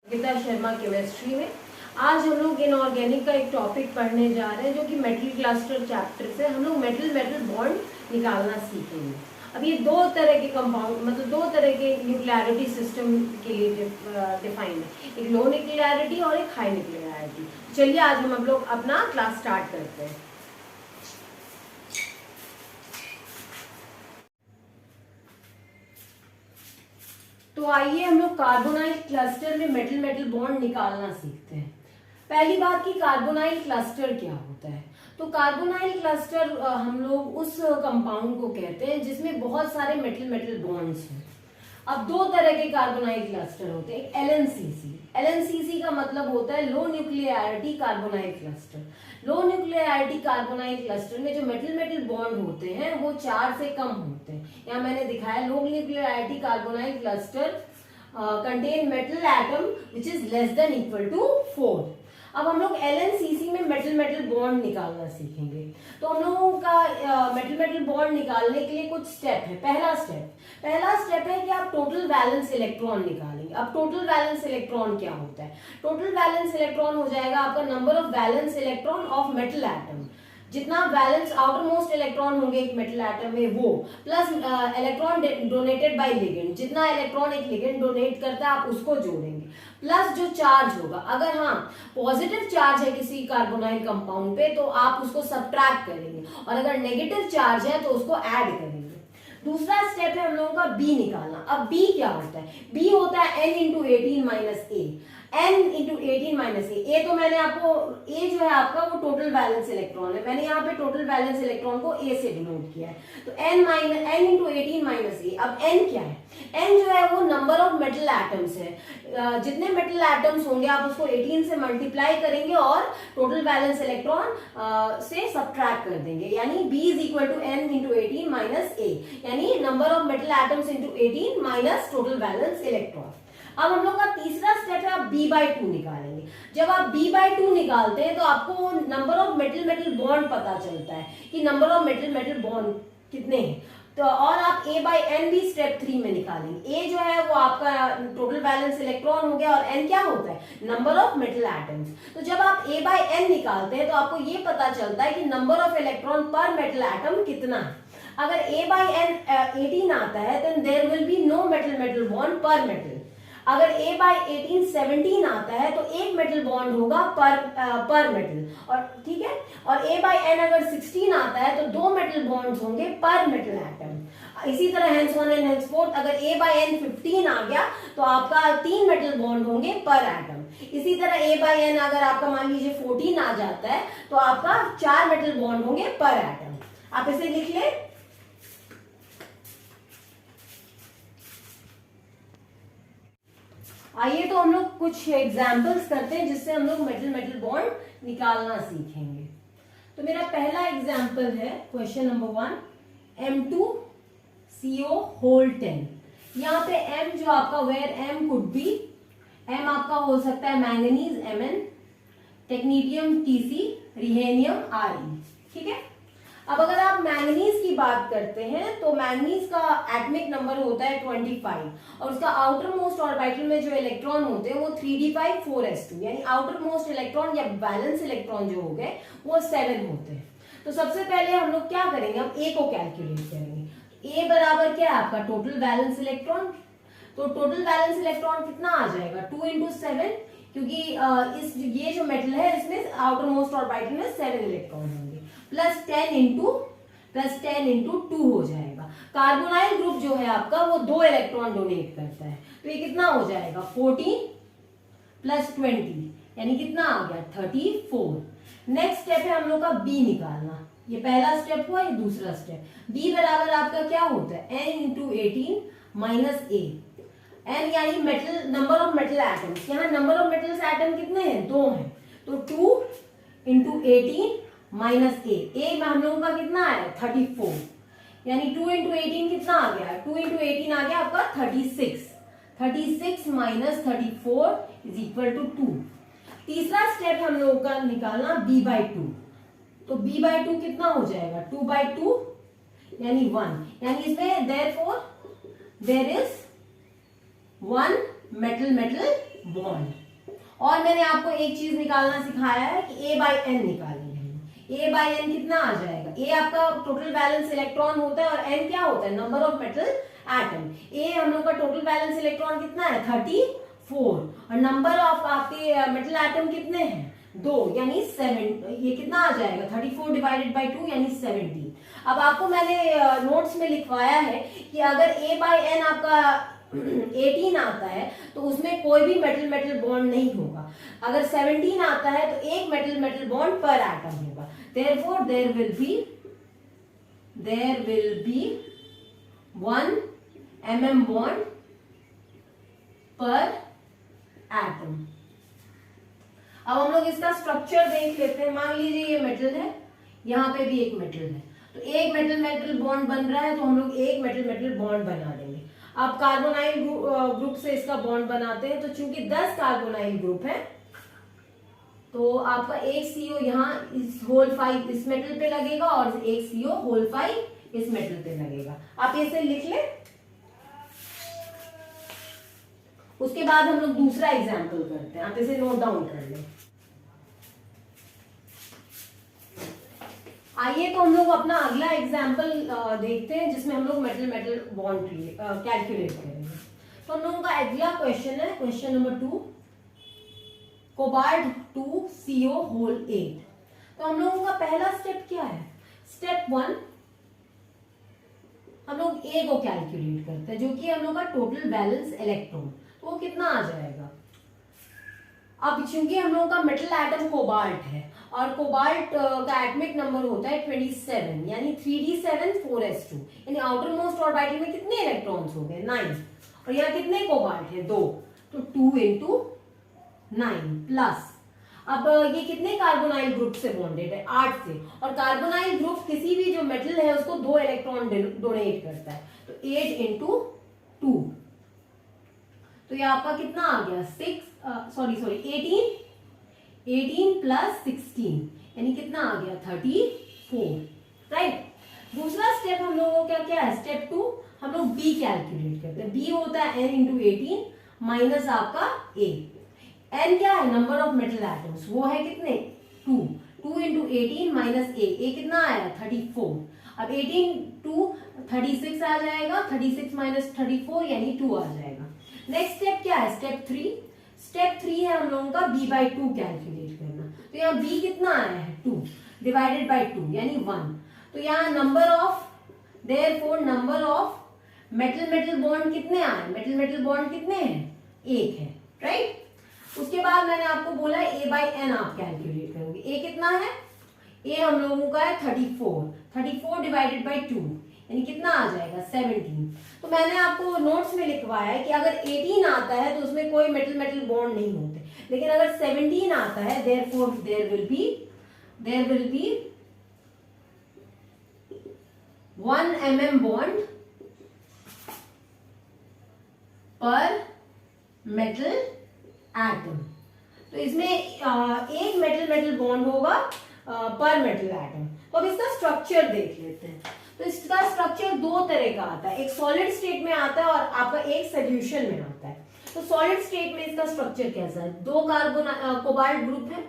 Gita Sharma chemistry में आज हम लोग इनऑर्गेनिक का एक टॉपिक पढ़ने जा रहे हैं जो कि मेटल क्लस्टर चैप्टर से हम लोग मेटल मेटल बॉन्ड निकालना सीखेंगे। अब ये दो तरह के कंपाउंड मतलब दो तरह के न्यूक्लियरिटी सिस्टम के लिए डिफाइंड है, एक लो न्यूक्लियरिटी और एक हाई न्यूक्लियरिटी। चलिए आज हम लोग अपना क्लास स्टार्ट करते हैं। तो आइए हम लोग कार्बोनाइल क्लस्टर में मेटल मेटल बॉन्ड निकालना सीखते हैं। पहली बात कि कार्बोनाइल क्लस्टर क्या होता है। तो कार्बोनाइल क्लस्टर हम लोग उस कंपाउंड को कहते हैं जिसमें बहुत सारे मेटल मेटल बॉन्ड्स हैं। अब दो तरह के कार्बोनाइल क्लस्टर होते हैं, एक एलएनसीसी। एलएनसीसी का मतलब होता है लो न्यूक्लियरिटी कार्बोनाइल क्लस्टर। लो न्यूक्लियरिटी कार्बोनाइल क्लस्टर में जो मेटल मेटल बॉन्ड होते हैं वो 4 से कम होते हैं। यहाँ मैंने दिखाया low nuclearity carbonyl cluster contain metal atom which is less than equal to 4। अब हम लोग एलएनसीसी में मेटल मेटल बॉन्ड निकालना सीखेंगे। तो हम लोगों का मेटल मेटल बॉन्ड निकालने के लिए कुछ स्टेप है। पहला स्टेप है कि आप टोटल वैलेंस इलेक्ट्रॉन निकालेंगे। अब टोटल वैलेंस इलेक्ट्रॉन क्या होता है? टोटल वैलेंस इलेक्ट्रॉन हो जाएगा आपका number of valence electron of metal atom. जितना बैलेंस आउटर मोस्ट इलेक्ट्रॉन होंगे एक मेटल एटम में वो plus electron donated bye ligand, जितना इलेक्ट्रॉन एक लिगेंड डोनेट करता है आप उसको जोड़ेंगे, प्लस जो चार्ज होगा। अगर हाँ पॉजिटिव चार्ज है किसी कार्बोनाइल कंपाउंड पे तो आप उसको सब्ट्रैक्ट करेंगे, और अगर नेगेटिव चार्ज है तो उसको ऐड करेंगे। दूसरा स्टेप है हम लोगों का बी निकालना। अब बी क्या होता है? बी होता है n इंटू 18 माइनस ए। n इंटू 18 माइनस ए तो मैंने आपको ए जो है आपका वो टोटल वैलेंस इलेक्ट्रॉन है, मैंने यहाँ पे टोटल वैलेंस इलेक्ट्रॉन को ए से डिनोट किया है। तो n इंटू 18 माइनस ए। अब n क्या है? n जो है वो नंबर ऑफ मेटल एटम्स है। जितने मेटल एटम्स होंगे आप उसको 18 से मल्टीप्लाई करेंगे और टोटल वैलेंस इलेक्ट्रॉन से सब्ट्रैक्ट कर देंगे, यानी b is equal to n into 18 minus a, यानी number of metal atoms into 18 minus total valence electron. अब हम लोग का तीसरा स्टेप है आप b/2 निकालेंगे। जब आप b/2 निकालते हैं तो आपको number of metal metal bond पता चलता है कि number of metal metal bond कितने हैं। तो और आप a/n भी स्टेप 3 में निकालेंगे। a जो है वो आपका टोटल वैलेंस इलेक्ट्रॉन हो गया और n क्या होता है? Number of metal atoms. तो जब आप a/n निकालते हैं तो आपको ये पता चलता है कि नंबर ऑफ इलेक्ट्रॉन पर मेटल एटम कितना है। अगर a/n 18 आता है then there will be no metal metal bond per metal। अगर a/18 17 आता है तो एक मेटल बॉन्ड होगा पर मेटल, और ठीक है। और a/n अगर 16 आता है तो 2 मेटल बॉन्ड्स होंगे पर मेटल एटम। इसी तरह hence one and hence fourth अगर a/n 15 आ गया तो आपका 3 मेटल बॉन्ड होंगे पर एटम। इसी तरह a/n अगर आपका मान लीजिए 14 आ जाता है तो आपका 4 मेटल बॉन्ड होंगे पर एटम। आप इसे लिख लें। आइए तो हम लोग कुछ एग्जाम्पल्स करते हैं जिससे हम लोग मेटल मेटल बॉन्ड निकालना सीखेंगे। तो मेरा पहला एग्जाम्पल है क्वेश्चन नंबर 1, M2CO होल 10। यहाँ पे M जो आपका where M could be, M आपका हो सकता है manganese Mn, technetium Tc, rhenium Re, ठीक है। अब अगर आप मैंगनीज की बात करते हैं तो मैंगनीज का एटॉमिक नंबर होता है 25 और उसका आउटर मोस्ट ऑर्बिटल में जो इलेक्ट्रॉन होते हैं वो 3d5 4s2, यानी आउटर मोस्ट इलेक्ट्रॉन या बैलेंस इलेक्ट्रॉन जो हो गए वो 7 होते हैं। तो सबसे पहले हम लोग क्या करेंगे, हम ए को कैलकुलेट करेंगे। ए बराबर क्या है आपका टोटल बैलेंस इलेक्ट्रॉन। तो टोटल बैलेंस इलेक्ट्रॉन कितना आ जाएगा 2 इंटू 7, क्योंकि ये जो मेटल है इसमें आउटर मोस्ट ऑर्बिटल में 7 इलेक्ट्रॉन होंगे, प्लस 10 इंटू 2 हो जाएगा। कार्बोनाइल ग्रुप जो है आपका वो 2 इलेक्ट्रॉन डोनेट करता है, तो ये कितना हो जाएगा 14 प्लस 20, यानी कितना आ गया 34। नेक्स्ट स्टेप है हम लोग का बी निकालना। ये पहला स्टेप हुआ, ये दूसरा स्टेप। बी बराबर आपका क्या होता है n इंटू 18 माइनस ए। n यानी metal number of metal atoms. यहाँ नंबर ऑफ मेटल्स एटम कितने हैं? 2 हैं, तो 2 इंटू 18 माइनस ए में हम लोगों का कितना आया 34, यानी 2 इंटू 18 कितना आ गया 2 इंटू 18 आ गया आपका 36 माइनस 34 इज इक्वल टू 2। तीसरा स्टेप हम लोगों का निकालना b/2। तो b/2 कितना हो जाएगा 2/2 यानी 1, यानी इसमें therefore there is 1 metal metal bond. और मैंने आपको एक चीज निकालना सिखाया है कि A बाई एन निकालनी है। A बाई एन कितना आ जाएगा? A आपका टोटल बैलेंस इलेक्ट्रॉन होता है और N क्या होता है? Number of metal atom. A हम लोग का टोटल बैलेंस इलेक्ट्रॉन कितना है? 34। और नंबर ऑफ आपके मेटल एटम कितने हैं? 2, यानी 7। ये कितना आ जाएगा? 34 डिवाइडेड बाई 2 यानी 17। अब आपको मैंने नोट्स में लिखवाया है कि अगर A बाई एन आपका 18 आता है तो उसमें कोई भी मेटल मेटल बॉन्ड नहीं होगा। अगर 17 आता है तो एक मेटल मेटल बॉन्ड पर एटम होगा। Therefore there will be 1 mm bond per atom। अब हम लोग इसका स्ट्रक्चर देख लेते हैं। मान लीजिए ये मेटल है, यहाँ पे भी एक मेटल है, तो एक मेटल मेटल बॉन्ड बन रहा है तो हम लोग एक मेटल मेटल बॉन्ड बना देंगे। अब कार्बोनाइल ग्रुप से इसका बॉन्ड बनाते हैं, तो चूंकि 10 कार्बोनाइल ग्रुप है तो आपका एक CO यहाँ इस होल 5 इस मेटल पे लगेगा और एक CO होल 5 इस मेटल पे लगेगा। आप इसे लिख ले। उसके बाद हम लोग दूसरा एग्जाम्पल करते हैं, आप इसे नोट डाउन कर लें। आइए तो हम लोग अपना अगला एग्जाम्पल देखते हैं जिसमें हम लोग मेटल मेटल बॉन्ड कैलकुलेट करेंगे। तो हम लोगों का अगला क्वेश्चन है question number 2, cobalt 2 CO whole 8। तो हम लोगों का पहला स्टेप क्या है? स्टेप 1 हम लोग A को कैलकुलेट करते हैं जो कि हम लोग का टोटल बैलेंस इलेक्ट्रॉन, तो वो कितना आ जाएगा? अब चूंकि हम लोगों का मेटल एटम कोबाल्ट है और कोबाल्ट का एटॉमिक नंबर होता है 27, यानी 3d7 4s2, यानी आउटर मोस्ट ऑर्बिटल में कितने इलेक्ट्रॉन्स हो गए? 9। और यहाँ कितने कोबाल्ट है? 2, तो 2 into 9 प्लस अब ये कितने कार्बोनाइल ग्रुप से बॉन्डेड है? 8 से। और कार्बोनाइल ग्रुप किसी भी जो मेटल है उसको 2 इलेक्ट्रॉन डोनेट करता है, तो 8 into 2, तो ये आपका कितना आ गया? 18 प्लस 16 यानी कितना आ गया? 34, राइट। दूसरा स्टेप हम लोगों का क्या है? स्टेप 2 हम लोग B कैलकुलेट करते हैं। B होता है n into 18 माइनस आपका A। n क्या है? नंबर ऑफ मेटल एटम्स, वो है कितने? 2 into 18 माइनस A कितना आया? 34। अब 18 2 36 आ जाएगा, 36 माइनस 34 यानी 2 आ जाएगा। नेक्स्ट स्टेप क्या है? स्टेप 3। स्टेप 3 है हम लोगों का B बाई 2 कैलकुलेट करना। तो यहाँ B कितना आया है? 2 डिवाइडेड बाई 2 यानी 1। तो यहाँ number of metal metal bond कितने आए? मेटल मेटल बॉन्ड कितने हैं? 1 है, राइट। उसके बाद मैंने आपको बोला A बाई एन आप कैलकुलेट करोगे। A कितना है? A हम लोगों का है 34 डिवाइडेड बाई 2 यानी कितना आ जाएगा? 17। तो मैंने आपको नोट्स में लिखवाया है कि अगर 18 आता है तो उसमें कोई मेटल मेटल बॉन्ड नहीं होते, लेकिन अगर 17 आता है therefore there will be 1 mm bond पर मेटल एटम। तो इसमें एक मेटल मेटल बॉन्ड होगा पर मेटल एटम। तो अब इसका स्ट्रक्चर देख लेते हैं। तो इसका स्ट्रक्चर दो तरह का आता है, एक सॉलिड स्टेट में आता है और आपका एक सोल्यूशन में आता है। तो सॉलिड स्टेट में इसका स्ट्रक्चर कैसा है? 2 कोबाल्ट ग्रुप है।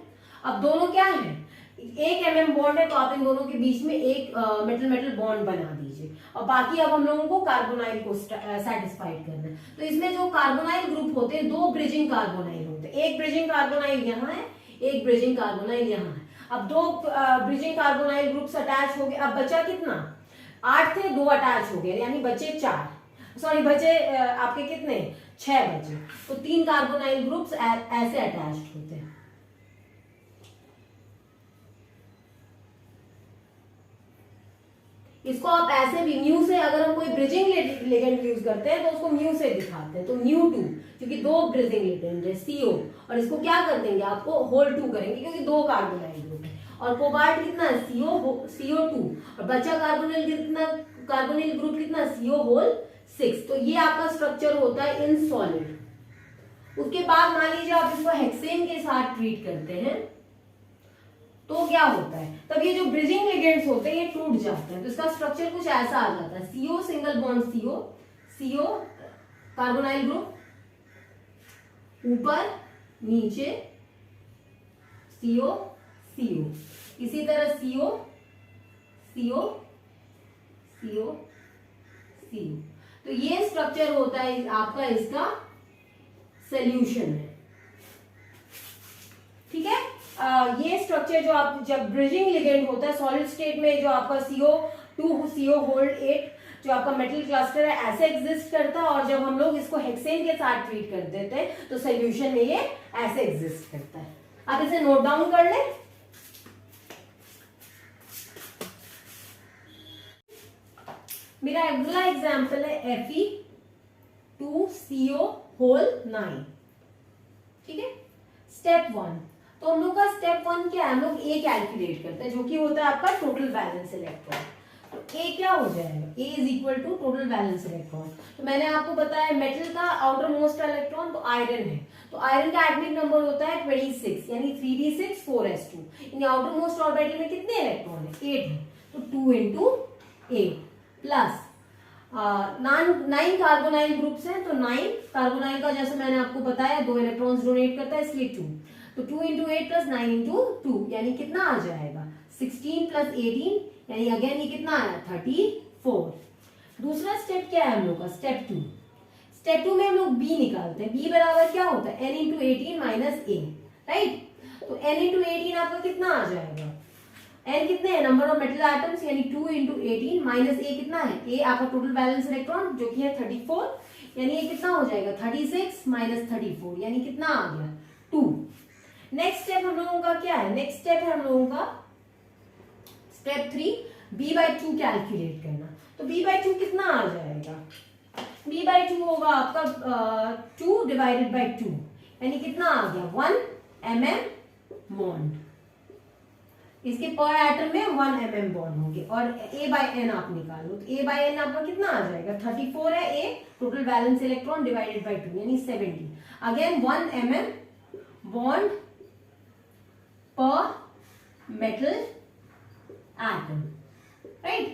अब दोनों क्या है? एक mm बॉन्ड है, तो आप इन दोनों के बीच में एक मेटल मेटल बॉन्ड बना दीजिए और बाकी अब हम लोगों को कार्बोनाइल को सेटिस्फाइड करना है। तो इसमें जो कार्बोनाइल ग्रुप होते हैं 2 ब्रिजिंग कार्बोनाइल होते हैं, एक ब्रिजिंग कार्बोनाइल यहाँ है, एक ब्रिजिंग कार्बोनाइल यहाँ है। अब 2 ब्रिजिंग कार्बोनाइल ग्रुप्स अटैच हो गए। अब बचा कितना? 8 थे, 2 अटैच हो गए यानी बचे 4, सॉरी बचे आपके कितने? 6 बचे। तो 3 कार्बोनाइल ग्रुप्स ऐसे अटैच्ड होते हैं। इसको आप ऐसे भी म्यू से, अगर हम कोई ब्रिजिंग लिगेंड यूज करते हैं तो उसको म्यू से दिखाते हैं। तो μ2 क्योंकि 2 ब्रिजिंग लिगेंड है CO, और इसको क्या कर देंगे? आपको होल 2 करेंगे क्योंकि 2 कार्बोनाइल ग्रुप है। और कोबाल्ट कितना है? CO2, और बचा कार्बोनिल ग्रुप कितना? CO whole 6। तो ये आपका स्ट्रक्चर होता है इन सॉलिड। उसके बाद मान लीजिए आप इसको हेक्सेन के साथ ट्रीट करते हैं तो क्या होता है? तब ये जो ब्रिजिंग लिगेंड्स होते हैं ये टूट जाते हैं। तो इसका स्ट्रक्चर कुछ ऐसा आ जाता है। CO single bond CO carbonyl group ऊपर नीचे CO CO, इसी तरह CO CO CO CO। तो ये स्ट्रक्चर होता है आपका इसका सोल्यूशन है, ठीक है। ये स्ट्रक्चर जो आप जब ब्रिजिंग लिगेंड होता है सॉलिड स्टेट में, जो आपका CO2 CO होल्ड 8 जो आपका मेटल क्लस्टर है ऐसे एग्जिस्ट करता है, और जब हम लोग इसको हेक्सेन के साथ ट्रीट कर देते हैं तो सोल्यूशन में ये ऐसे एग्जिस्ट करता है। आप इसे नोट डाउन कर लें। मेरा अगला एग्जाम्पल है Fe2CO होल 9, ठीक है। स्टेप 1, तो हम लोग का स्टेप 1 क्या है, हम लोग ए कैलकुलेट करते हैं जो कि होता है आपका टोटल वैलेंस इलेक्ट्रॉन। तो ए क्या हो जाएगा, a is equal to total valence electron. तो मैंने आपको बताया मेटल का आउटर मोस्ट इलेक्ट्रॉन तो आयरन है, तो आयरन का एटॉमिक नंबर होता है 26 यानी 3d6 4s2, यानी आउटर मोस्ट ऑर्बिटल में कितने इलेक्ट्रॉन है, 8 है, तो 2 into 8 प्लस 9 कार्बोनाइल ग्रुप्स हैं, तो 9 कार्बोनाइल का जैसे मैंने आपको बताया 2 इलेक्ट्रॉन्स डोनेट करता है इसलिए 2, तो 2 into 8 प्लस 9 into 2 यानी कितना आ जाएगा 16 प्लस 18 यानी अगेन ये कितना आया 34। दूसरा स्टेप क्या है हम लोग का, स्टेप 2। स्टेप 2 में हम लोग बी निकालते हैं। बी बराबर क्या होता है, n into 18 माइनस ए, राइट। तो n into 18 आपका कितना आ जाएगा, n कितने हैं, नंबर ऑफ मेटल एटम्स, यानी 2 into 18 माइनस ए कितना है, ए आपका टोटल बैलेंस इलेक्ट्रॉन जो कि है 34, यानी ये कितना हो जाएगा 36 माइनस 34 यानी कितना आ गया 2। नेक्स्ट स्टेप हम लोगों का क्या है, नेक्स्ट स्टेप है हम लोगों का स्टेप 3 b/2 कैलकुलेट करना। तो b/2 कितना आ जाएगा, b/2 होगा आपका 2 डिवाइडेड बाई 2 यानी कितना आ गया 1 mm बॉन्ड, इसके पर एटम में 1 mm बॉन्ड होंगे, और a/n आप निकालो तो a/n आपका कितना आ जाएगा 34 है a, total valence electron divided by 2 यानी 70, अगेन 1 mm बॉन्ड पर मेटल एटम, राइट।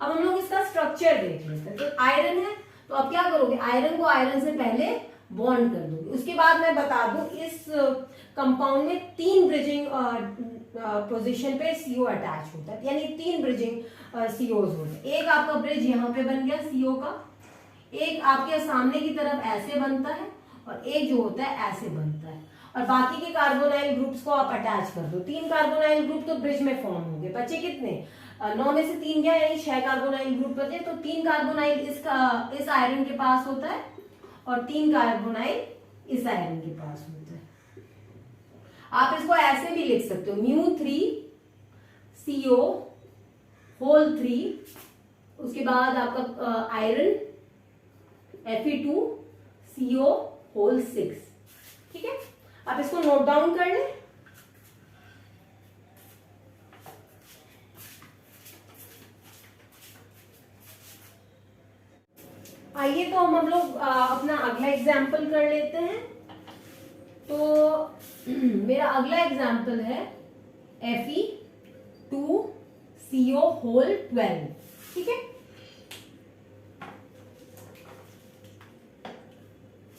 अब हम लोग इसका स्ट्रक्चर देख लेते हैं। तो आयरन है, तो अब क्या करोगे, आयरन को आयरन से पहले बॉन्ड कर दोगे, उसके बाद मैं बता दूं इस कंपाउंड में 3 ब्रिजिंग पोजीशन पे CO अटैच होता है, यानी 3 ब्रिजिंग COs होते हैं। एक आपका ब्रिज यहाँ पे बन गया CO का, एक आपके सामने की तरफ ऐसे बनता है, और एक जो होता है ऐसे बनता है, और बाकी के कार्बोनाइल ग्रुप्स को आप अटैच कर दो। 3 कार्बोनाइल ग्रुप तो ब्रिज में फॉर्म होंगे, बचे कितने 9 में से 3 गया यानी 6 कार्बोनाइल ग्रुप बचे, तो 3 कार्बोनाइल इस आयरन के पास होता है और 3 कार्बोनाइल इस आयरन के पास होता है। आप इसको ऐसे भी लिख सकते हो μ3CO होल 3, उसके बाद आपका आयरन Fe2CO होल 6, ठीक है। आप इसको नोट डाउन कर लें। आइए तो हम लोग अपना अगला एग्जाम्पल कर लेते हैं। तो मेरा अगला एग्जाम्पल है Fe2CO होल 12, ठीक है।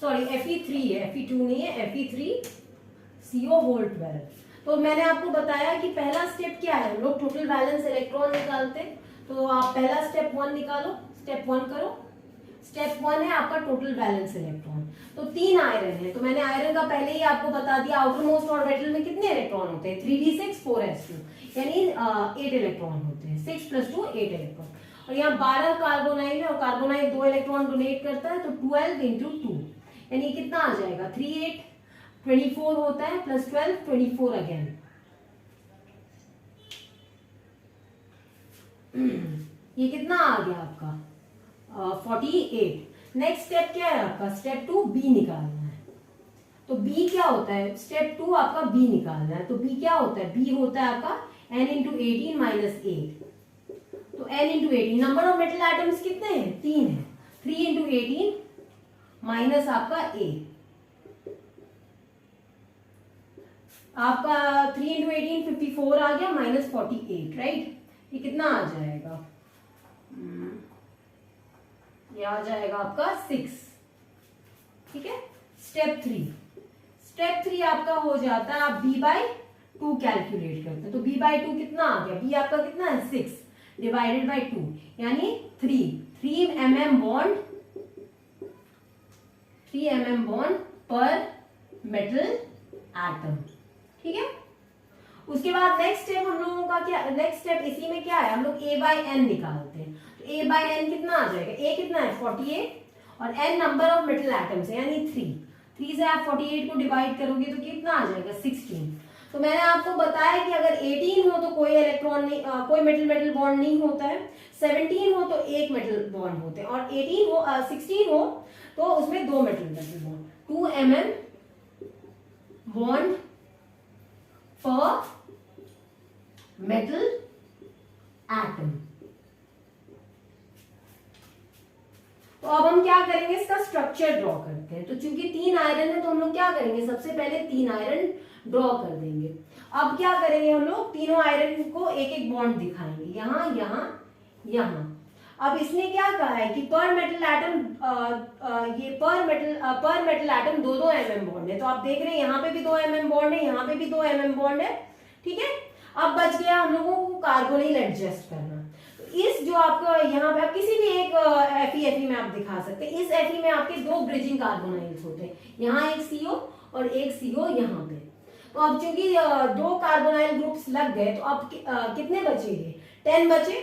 सॉरी Fe3 है, Fe2 नहीं है, Fe3CO होल 12। तो मैंने आपको बताया कि पहला स्टेप क्या है, हम लोग टोटल वैलेंस इलेक्ट्रॉन निकालते हैं। तो आप पहला स्टेप 1 निकालो, स्टेप 1 करो। स्टेप 1 है आपका टोटल वैलेंस इलेक्ट्रॉन। तो 3 आयरन है, तो मैंने आयरन का पहले ही आपको बता दिया आउटर मोस्ट ऑर्बिटल में कितने इलेक्ट्रॉन होते हैं 3d6 4s2 यानी 8 इलेक्ट्रॉन होते हैं, 6 + 2 8 इलेक्ट्रॉन। और यहाँ 12 कार्बोनाइल है, और कार्बोनाइल 2 इलेक्ट्रॉन डोनेट करता है, तो 12 into 2 यानी कितना आ जाएगा 3 8 24 होता है, प्लस 12 24 अगेन। ये कितना आ गया आपका 48। नेक्स्ट स्टेप क्या है आपका, स्टेप 2 बी निकालना है। तो बी क्या होता है, स्टेप 2 आपका बी निकालना है। तो बी क्या होता है, बी होता है आपका n into 18 माइनस 8। तो n into 18 number of metal atoms कितने हैं 3 है, 3 into 18 माइनस आपका a, आपका 3 into 18 54 आ गया माइनस 48, राइट। ये कितना आ जाएगा, ये आ जाएगा आपका 6, ठीक है। स्टेप स्टेप 3 आपका हो जाता है, आप b/2 कैलकुलेट करते हैं। तो b/2 कितना आ गया, b आपका कितना है 6 डिवाइडेड बाई 2 यानी 3 mm बॉन्ड, 3 mm बॉन्ड पर मेटल एटम। ठीक है, उसके बाद नेक्स्ट स्टेप हम लोगों का क्या, नेक्स्ट स्टेप इसी में क्या है, हम लोग a/n निकालते हैं। तो a/n कितना आ जाएगा, a कितना है 48 और n number of metal atoms है यानी 3 से आप 48 को डिवाइड करोगे तो कितना आ जाएगा 16। तो मैंने आपको बताया कि अगर 18 हो तो कोई इलेक्ट्रॉन नहीं, कोई मेटल बॉन्ड नहीं होता है, 17 हो तो एक मेटल बॉन्ड होते हैं, और 16 हो तो उसमें दो मेटल बॉन्ड, 2 mm बॉन्ड पर मेटल एटम। तो अब हम क्या करेंगे, इसका स्ट्रक्चर ड्रॉ करते हैं। तो चूंकि 3 आयरन है तो हम लोग क्या करेंगे, सबसे पहले 3 आयरन ड्रॉ कर देंगे। अब क्या करेंगे, हम लोग तीनों आयरन को एक एक बॉन्ड दिखाएंगे, यहाँ यहाँ यहाँ। अब इसने क्या कहा है कि पर मेटल एटम, ये पर मेटल एटम 2-2 mm बॉन्ड है। तो आप देख रहे हैं यहाँ पे भी 2 mm बॉन्ड है, यहाँ पे भी 2 mm बॉन्ड है। ठीक है, अब बच गया हम लोगों को कार्बोनिल एडजस्ट करना। तो इस जो आपका यहाँ पे आप किसी भी एक Fe में आप दिखा सकते हैं, इस Fe में आपके 2 ब्रिजिंग कार्बोनाइल्स होते हैं, यहाँ एक CO और एक CO यहाँ पे। तो अब चूंकि 2 कार्बोनाइल ग्रुप्स लग गए तो अब कितने बचेंगे, 10 बचे।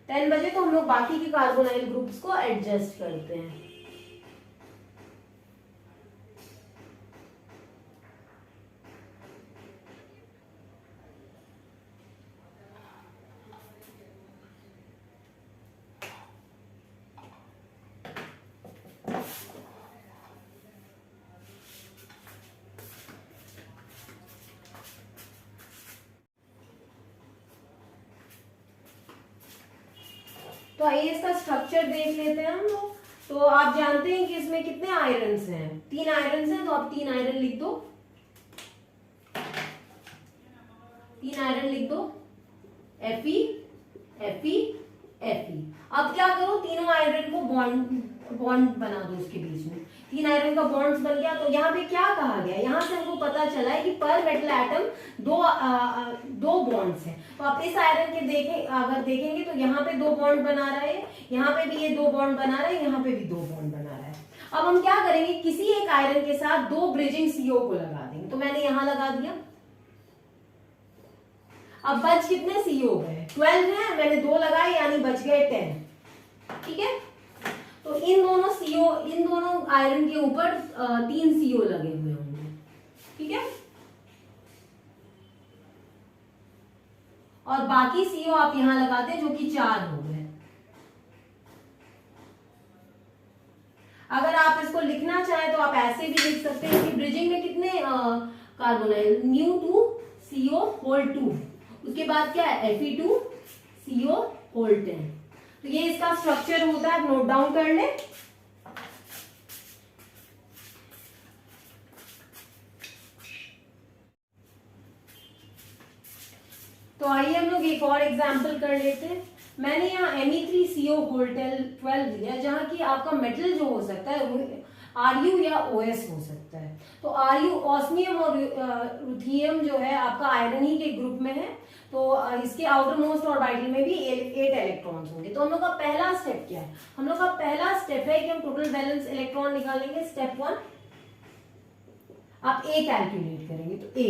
10 बजे तो हम लोग बाकी के कार्बोनाइल ग्रुप्स को एडजस्ट करते हैं। तो आइए इसका स्ट्रक्चर देख लेते हैं हम लोग। तो आप जानते हैं कि इसमें कितने आयरन्स हैं, 3 आयरन्स हैं। तो आप 3 आयरन लिख दो, 3 आयरन लिख दो, Fe Fe Fe। अब क्या करो, तीनों आयरन को बॉन्ड बना दो उसके बीच में। 3 आयरन का बॉन्ड्स बन गया। तो यहाँ पे क्या कहा गया, यहाँ से हमको पता चला है कि पर मेटल एटम 2 बॉन्ड्स हैं। तो आप इस आयरन के अगर देखेंगे तो यहाँ पे 2 बॉन्ड बना रहा है, यहाँ पे भी ये 2 बॉन्ड बना रहा है, यहाँ पे भी 2 बॉन्ड बना रहा है। अब हम क्या करेंगे, किसी एक आयरन के साथ 2 ब्रिजिंग CO को लगा देंगे। तो मैंने यहाँ लगा दिया। अब बच कितने CO गए, 12 है, मैंने 2 लगाए यानी बच गए 10। ठीक है, तो इन दोनों आयरन के ऊपर 3 CO लगे हुए होंगे। ठीक है, और बाकी CO आप यहां लगाते हैं जो कि 4 हो गए। अगर आप इसको लिखना चाहें तो आप ऐसे भी लिख सकते हैं कि ब्रिजिंग में कितने कार्बोनाइल, μ2CO2, उसके बाद क्या है Fe2CO10। तो ये इसका स्ट्रक्चर होता है, नोट डाउन कर ले। तो आइए हम लोग एक और एग्जांपल कर लेते हैं। मैंने यहाँ Me3CO12 लिया, जहां की आपका मेटल जो हो सकता है Ru या OS हो सकता है। तो Ru, ऑस्मियम और रुथियम जो है आपका आयरन ही के ग्रुप में है। तो इसके आउटर मोस्ट ऑर्बिटल में भी 8 इलेक्ट्रॉन्स होंगे। तो हम लोग का पहला स्टेप क्या है, हम लोग का पहला स्टेप है कि हम टोटल वैलेंस इलेक्ट्रॉन निकालेंगे। स्टेप 1 आप A कैलकुलेट करेंगे। तो A,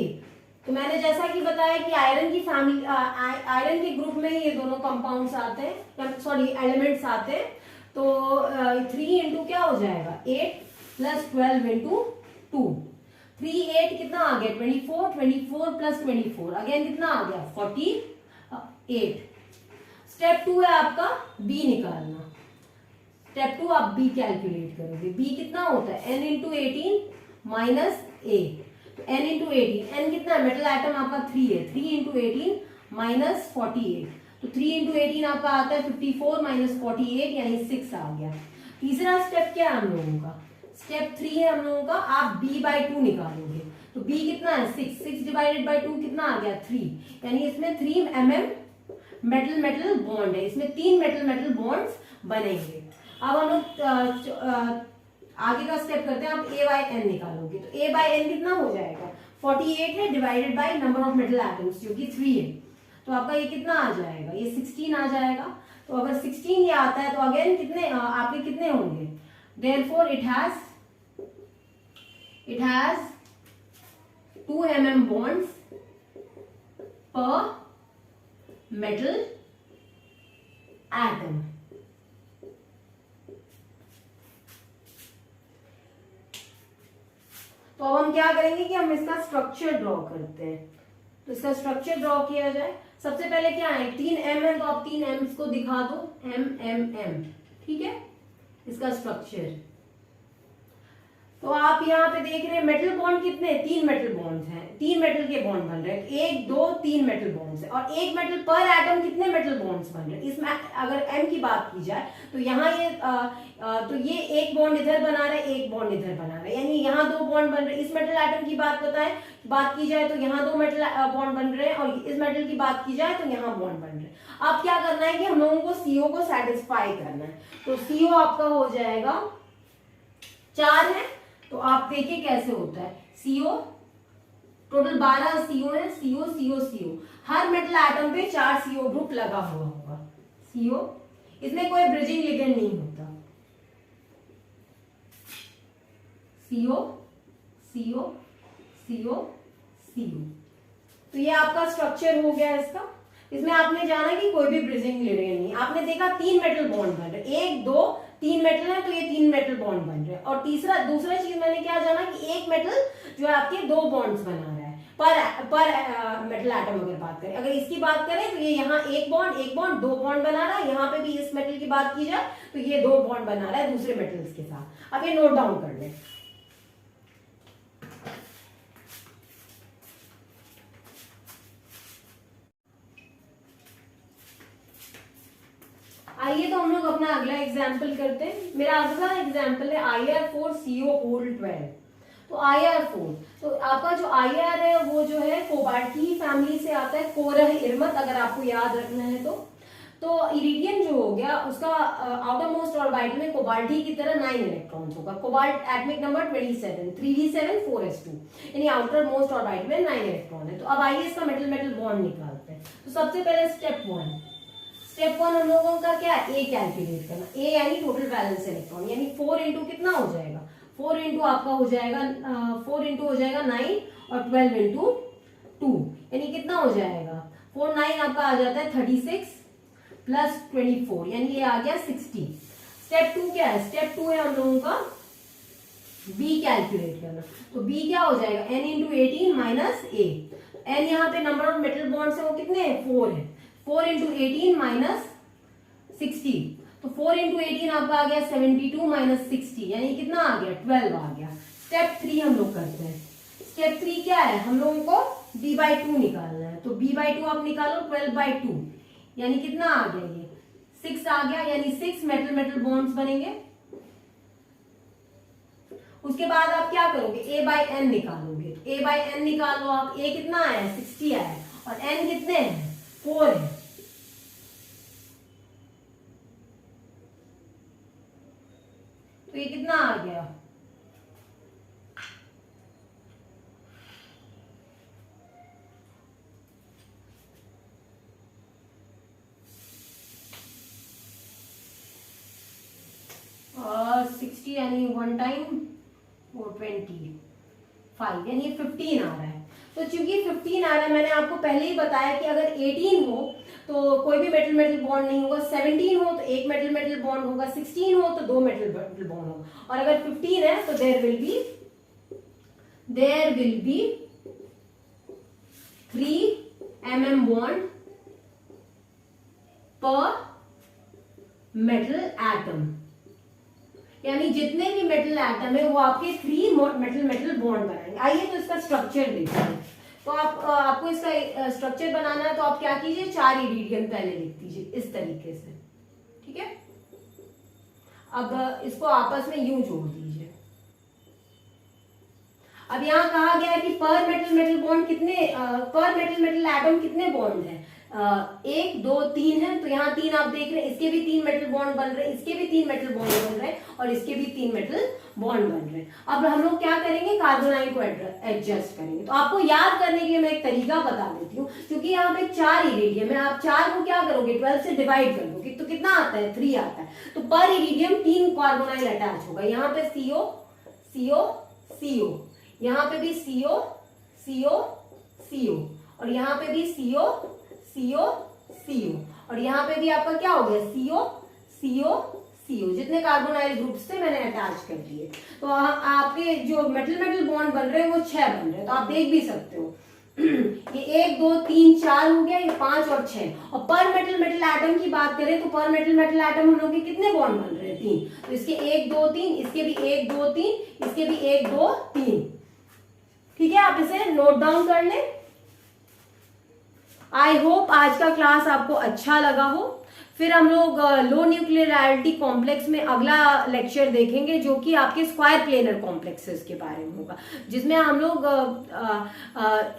तो मैंने जैसा कि बताया कि आयरन की फैमिली, आयरन के ग्रुप में ही ये दोनों कंपाउंड्स आते हैं, सॉरी एलिमेंट्स आते हैं। तो 3 इंटू क्या हो जाएगा 8 प्लस 12 इंटू 2, 3 8 कितना आ गया 24, 24 प्लस 24 अगेन कितना आ गया 48। स्टेप 2 है आपका B निकालना। स्टेप 2 आप B कैलकुलेट करोगे। B कितना होता है n इंटू 18 माइनस A। तो n इंटू 18, n कितना है, मेटल आइटम आपका 3 है, 3 इंटू 18 माइनस 48। तो 3 इंटू 18 आपका आता है 54 माइनस 48 यानी 6 आ गया। तीसरा स्टेप क्या है हम लोगों का, स्टेप 3 है हम लोगों का, आप B/2 निकालोगे। तो B कितना है 6 डिवाइडेड बाई 2 कितना आ गया 3, यानी इसमें 3 mm मेटल मेटल बॉन्ड है, इसमें 3 मेटल मेटल बॉन्ड्स बनेंगे। अब हम लोग आगे का स्टेप करते हैं। आप A/N निकालोगे तो A/N कितना हो जाएगा, 48 है divided by number of metal atoms जो कि 3 है, तो आपका ये कितना आ जाएगा, ये 16 आ जाएगा। तो अगर 16 ये आता है तो अगेन कितने आपके कितने होंगे, therefore it has 2 mm bonds per metal atom। तो अब हम क्या करेंगे कि हम इसका स्ट्रक्चर ड्रॉ करते हैं। तो इसका स्ट्रक्चर ड्रॉ किया जाए। सबसे पहले क्या है, 3 m है तो आप 3 m's को दिखा दो, M। ठीक है, इसका स्ट्रक्चर। तो आप यहाँ पे देख रहे हैं मेटल बॉन्ड कितने, 3 मेटल बॉन्ड्स हैं, 3 मेटल के बॉन्ड बन रहे हैं, 1 2 3 मेटल बॉन्ड्स है। और एक मेटल पर एटम कितने मेटल बॉन्ड्स बन रहे हैं, इसमें अगर m की बात की जाए तो यहाँ ये तो ये एक बॉन्ड इधर बना रहा है, एक बॉन्ड इधर बना रहा है, यानी यहाँ 2 बॉन्ड बन रहे हैं। इस मेटल एटम की बात की जाए तो यहाँ 2 मेटल बॉन्ड बन रहे हैं, और इस मेटल की बात की जाए तो यहाँ बॉन्ड बन रहे हैं। अब क्या करना है कि हम लोगों को CO को सेटिस्फाई करना है। तो CO आपका हो जाएगा 4 है। तो आप देखिए कैसे होता है, CO टोटल 12 CO है, CO हर मेटल एटम पे 4 CO ग्रुप लगा हुआ होगा। CO इसमें कोई ब्रिजिंग लिगेंड नहीं होता। CO तो ये आपका स्ट्रक्चर हो गया इसका। इसमें आपने जाना कि कोई भी ब्रिजिंग लिगेंड नहीं। आपने देखा 3 मेटल बॉन्ड बन रहे, 1 2 3 मेटल है तो ये 3 मेटल बॉन्ड बन रहे हैं। और दूसरा चीज मैंने क्या जाना कि एक मेटल जो है आपके 2 बॉन्ड्स बना रहा है पर मेटल एटम। अगर बात करें, अगर इसकी बात करें तो ये यहाँ एक बॉन्ड 2 बॉन्ड बना रहा है। यहाँ पे भी इस मेटल की बात की जाए तो ये 2 बॉन्ड बना रहा है दूसरे मेटल्स के साथ। अब ये नोट डाउन कर ले। आइए तो हम लोग अपना अगला एग्जाम्पल करते हैं। मेरा अगला एग्जाम्पल है IR4CO12। तो IR4, तो आपका जो IR है वो जो है कोबाल्ट की फैमिली से आता है, कोरह इरमत अगर आपको याद रखना है तो इरिडियम जो हो गया उसका आउटर मोस्ट ऑर्बिटल में कोबाल्टी की तरह 9 इलेक्ट्रॉन्स होगा। Cobalt atomic number 27, 3d7 4s2, यानी आउटर मोस्ट ऑर्बिटल में 9 इलेक्ट्रॉन है। तो अब आइए इसका मेटल मेटल बॉन्ड निकालते हैं। तो सबसे पहले स्टेप 1 हम लोगों का क्या है, A कैलकुलेट करना। A यानी टोटल वैलेंस इलेक्ट्रॉन, यानी 4 इंटू कितना हो जाएगा, 4 इंटू आपका हो जाएगा 4 इंटू हो जाएगा 9 और 12 इंटू 2 यानी कितना हो जाएगा 4 9 आपका आ जाता है 36 प्लस 24 यानी ये आ गया 60। स्टेप 2 क्या है, स्टेप 2 है हम लोगों का B कैलकुलेट करना। तो B क्या हो जाएगा, N into 18 minus A। N यहाँ पे नंबर ऑफ मेटल बॉन्ड्स है वो कितने हैं, 4 है। 4 इंटू 18 माइनस 60, तो 4 इंटू 18 आपका आ गया 72 माइनस 60 यानी कितना आ गया 12 आ गया। स्टेप 3 हम लोग करते हैं। स्टेप 3 क्या है, हम लोगों को B/2 निकालना है। तो B/2 आप निकालो 12/2 यानी कितना आ गया, ये 6 आ गया, यानी 6 मेटल मेटल बॉन्ड्स बनेंगे। उसके बाद आप क्या करोगे, A/N निकालोगे। A/N निकाल लो आप। A कितना आया, 60 आया, और N कितने हैं, 4 है। तो ये कितना आ गया, और 60 यानी 1 टाइम 425 यानी 15 आ रहा है। तो चूंकि 15 आ रहा है, मैंने आपको पहले ही बताया कि अगर 18 हो तो कोई भी मेटल मेटल बॉन्ड नहीं होगा, 17 हो तो एक मेटल मेटल बॉन्ड होगा, 16 हो तो 2 मेटल मेटल बॉन्ड होगा, और अगर 15 है तो there will be 3 mm bond पर मेटल एटम, यानी जितने भी मेटल एटम है वो आपके 3 मेटल मेटल बॉन्ड बनाएंगे। आइए तो इसका स्ट्रक्चर देखते हैं। तो आपको इसका स्ट्रक्चर बनाना है तो आप क्या कीजिए, 4 इरिडियम पहले लिख दीजिए इस तरीके से, ठीक है। अब इसको आपस में यूं जोड़ दीजिए। अब यहाँ कहा गया है कि पर मेटल मेटल बॉन्ड कितने, पर मेटल मेटल एटम कितने बॉन्ड है, 1 2 3 है। तो यहाँ 3 आप देख रहे हैं, इसके भी 3 मेटल बॉन्ड बन रहे हैं, इसके भी 3 मेटल बॉन्ड बन रहे हैं और इसके भी 3 मेटल बॉन्ड बन रहे हैं। अब हम लोग क्या करेंगे, कार्बोनाइल को एडजस्ट करेंगे। तो आपको याद करने के लिए मैं एक तरीका बता देती हूँ, क्योंकि यहाँ पे 4 इरिडियम है, आप 4 को क्या करोगे, 12 से डिवाइड कर दोगे तो कितना आता है, 3 आता है। तो पर इरिडियम 3 कार्बोनाइल अटैच होगा। यहाँ पे CO CO CO, यहाँ पे भी CO CO CO, और यहाँ पे भी CO CO CO, और यहाँ पे भी आपका क्या हो गया, CO CO CO। जितने कार्बोनाइल ग्रुप्स थे मैंने अटैच कर दिए। तो आपके जो मेटल मेटल बॉन्ड बन रहे हैं वो 6 बन रहे हैं। तो आप देख भी सकते हो ये 1 2 3 4 हो गया, ये 5 और 6। और पर मेटल मेटल एटम की बात करें तो पर मेटल मेटल एटम हम लोग के कितने बॉन्ड बन रहे हैं, 3। तो इसके 1 2 3, इसके भी 1 2 3, इसके भी 1 2 3। ठीक है, आप इसे नोट डाउन कर लें। आई होप आज का क्लास आपको अच्छा लगा हो। फिर हम लोग लो न्यूक्लियरिटी कॉम्प्लेक्स में अगला लेक्चर देखेंगे, जो कि आपके स्क्वायर प्लेनर कॉम्प्लेक्सेस के बारे में होगा, जिसमें हम लोग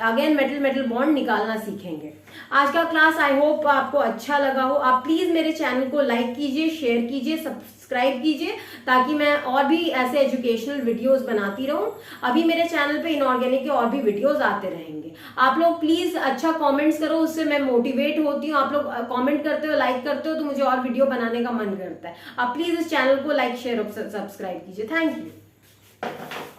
अगेन मेटल मेटल बॉन्ड निकालना सीखेंगे। आज का क्लास आई होप आपको अच्छा लगा हो। आप प्लीज मेरे चैनल को लाइक कीजिए, शेयर कीजिए, सब्सक्राइब कीजिए, ताकि मैं और भी ऐसे एजुकेशनल वीडियोस बनाती रहूं। अभी मेरे चैनल पे इनऑर्गेनिक के और भी वीडियोस आते रहेंगे। आप लोग प्लीज अच्छा कमेंट्स करो, उससे मैं मोटिवेट होती हूँ। आप लोग कमेंट करते हो, लाइक करते हो, तो मुझे और वीडियो बनाने का मन करता है। आप प्लीज इस चैनल को लाइक शेयर और सब्सक्राइब कीजिए। Thank you.